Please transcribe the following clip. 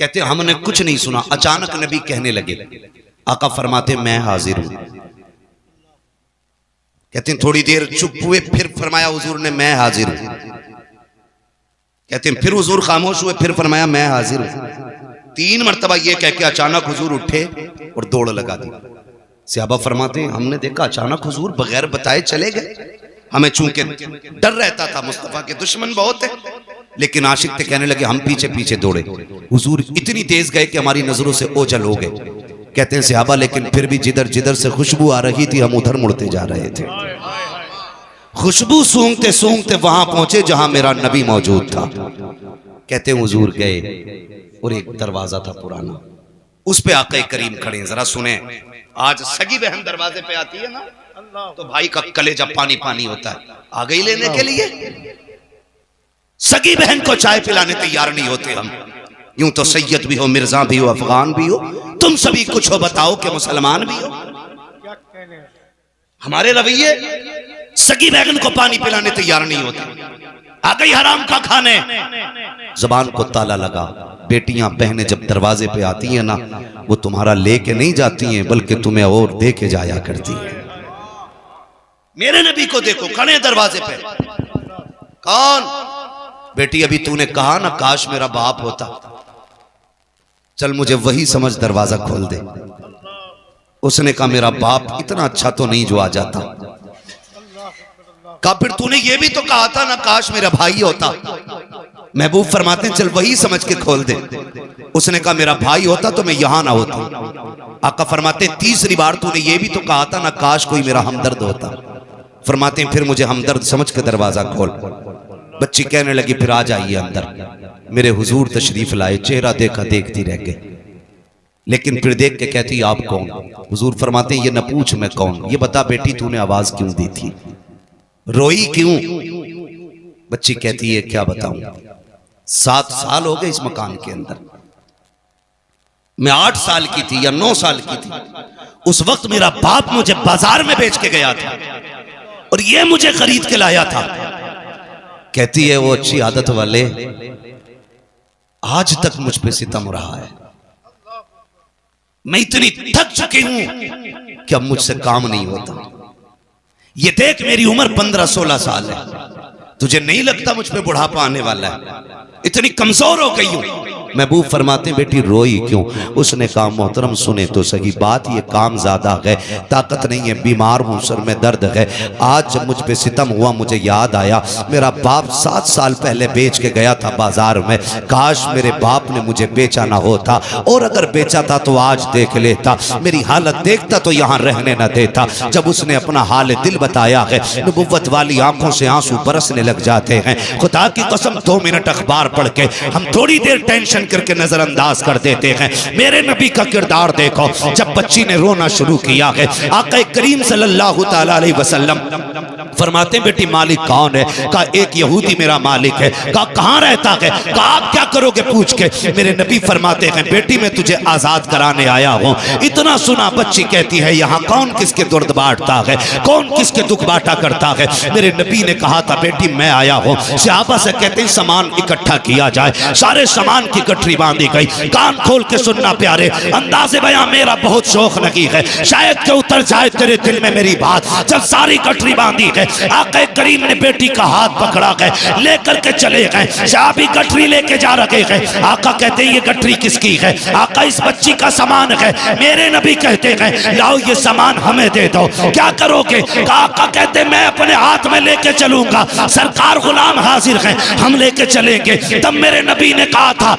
कहते हमने कुछ नहीं सुना, अचानक नबी कहने लगे। आका फरमाते मैं हाजिर हूं। कहते हैं थोड़ी देर चुप हुए, फिर फरमाया हुजूर ने मैं हाजिर हूं। कहते हैं फिर हुजूर खामोश हुए, फिर फरमाया मैं हाजिर हूं। 3 मरतबा ये कह के अचानक हुजूर उठे और दौड़ लगा दी। सहाबा फरमाते हैं हमने देखा अचानक हुजूर बगैर बताए चले गए। हमें चूंकि डर रहता था, मुस्तफा के दुश्मन बहुत है, लेकिन आशिक थे, कहने लगे हम पीछे पीछे दौड़े। हुजूर इतनी तेज गए कि हमारी नजरों से ओझल हो गए। कहते हैं सहाबा लेकिन फिर भी जिधर जिधर से खुशबू आ रही थी हम उधर मुड़ते जा रहे थे। खुशबू सूंघते सूंघते वहां पहुंचे जहां मेरा नबी मौजूद था। कहते हैं हुजूर गए और एक दरवाजा था पुराना, उस पे आका करीम खड़े हैं। जरा सुने, आज सगी बहन दरवाजे पे आती है ना तो भाई का कलेजा पानी पानी होता है। आ गई लेने के लिए, सगी बहन को चाय पिलाने तैयार नहीं होते हम। यूं तो सैयद भी हो, मिर्जा भी हो, अफगान भी हो, तुम सभी कुछ हो बताओ कि मुसलमान भी हो। हमारे रवैये सगी बहन को पानी पिलाने तैयार नहीं होते। आ गई हराम का खाने, जबान को ताला लगा। बेटियां बहनें जब दरवाजे पे आती हैं ना, वो तुम्हारा लेके नहीं जाती हैं बल्कि तुम्हें और दे के जाया करती हैं। मेरे नबी को देखो खड़े दरवाजे पे। कौन? बेटी अभी तूने कहा ना काश मेरा बाप होता, चल मुझे वही समझ दरवाजा खोल दे। उसने कहा मेरा बाप इतना अच्छा तो नहीं जो आ जाता। कहा फिर तूने ये भी तो कहा था ना काश मेरा भाई होता। महबूब फरमाते हैं चल वही समझ के खोल दे। उसने कहा मेरा भाई होता तो मैं यहां ना होता। आका फरमाते हैं तीसरी बार तूने ये भी तो कहा था ना काश कोई मेरा हमदर्द होता। फरमाते हैं फिर मुझे हमदर्द समझ के दरवाजा खोल। बच्ची कहने लगी फिर आ जाइए अंदर। मेरे हुजूर तशरीफ लाए, चेहरा देखा देखती रह गई, लेकिन फिर देख के कहती आप कौन? हुजूर फरमाते हैं ये न पूछ मैं कौन, ये बता बेटी तूने आवाज क्यों दी थी, रोई क्यों? बच्ची कहती है क्या बताऊं, 7 साल हो गए इस मकान के अंदर। मैं 8 साल की थी या 9 साल की थी, उस वक्त मेरा बाप मुझे बाजार में बेच के गया था और ये मुझे खरीद के लाया था। कहती है वो अच्छी आदत वाले आज तक मुझ पे सितम रहा है। मैं इतनी थक चुकी हूं कि अब मुझसे काम नहीं होता। ये देख मेरी उम्र 15-16 साल है, तुझे नहीं लगता मुझ पे बुढ़ापा आने वाला है? इतनी कमजोर हो गई हूं। महबूब फरमाते हैं बेटी रोई क्यों? उसने कहा मोहतरम सुने तो सही बात, ये काम ज्यादा है, ताकत नहीं है, बीमार हूं, सर में दर्द है। आज जब मुझ पे सितम हुआ मुझे याद आया मेरा बाप 7 साल पहले बेच के गया था बाजार में। काश मेरे बाप ने मुझे बेचा ना होता, और अगर बेचा था तो आज देख लेता, मेरी हालत देखता तो यहाँ रहने न देता। जब उसने अपना हाल दिल बताया है, नबुव्वत वाली आंखों से आंसू बरसने लग जाते हैं। खुदा की कसम 2 मिनट अखबार पढ़ के हम थोड़ी देर टेंशन करके नजरअंदाज कर देते हैं। मेरे नबी का किरदार देखो, जब बच्ची ने रोना शुरू किया है, आका करीम सल्लल्लाहु तआला अलैहि वसल्लम फरमाते हैं बेटी मालिक कौन है? कहा एक यहूदी मेरा मालिक है। कहा कहां रहता है? कहा आप क्या करोगे पूछ के? मेरे नबी फरमाते हैं बेटी मैं तुझे आजाद कराने आया हूं। इतना सुना बच्ची कहती है यहाँ कौन किसके दर्द बांटता है, कौन किसके दुख बांटा करता है? मेरे नबी ने कहा था बेटी मैं आया हूं। सहाबा से कहते हैं सामान इकट्ठा किया जाए। सारे सामान की गठरी बांधी गई। कान खोल के सुनना प्यारे, अंदाज़े बयां मेरा बहुत शौक नहीं है, शायद के उतर जाए तेरे दिल में मेरी बात। जब सारी गठरी बांधी गई, आका करीम ने बेटी का हाथ पकड़ा गए, लेकर के चले गए। सहाबी गठरी लेके जा रहे हैं। आका कहते हैं ये गठरी किसकी है? आका इस बच्ची का सामान है। मेरे नबी कहते हैं लाओ ये सामान हमें दे दो। क्या करोगे? आका कहते मैं अपने हाथ में लेके चलूंगा। सरकार गुलाम हाजिर है, हम लेके चलेंगे। तब मेरे नबी ने कहा था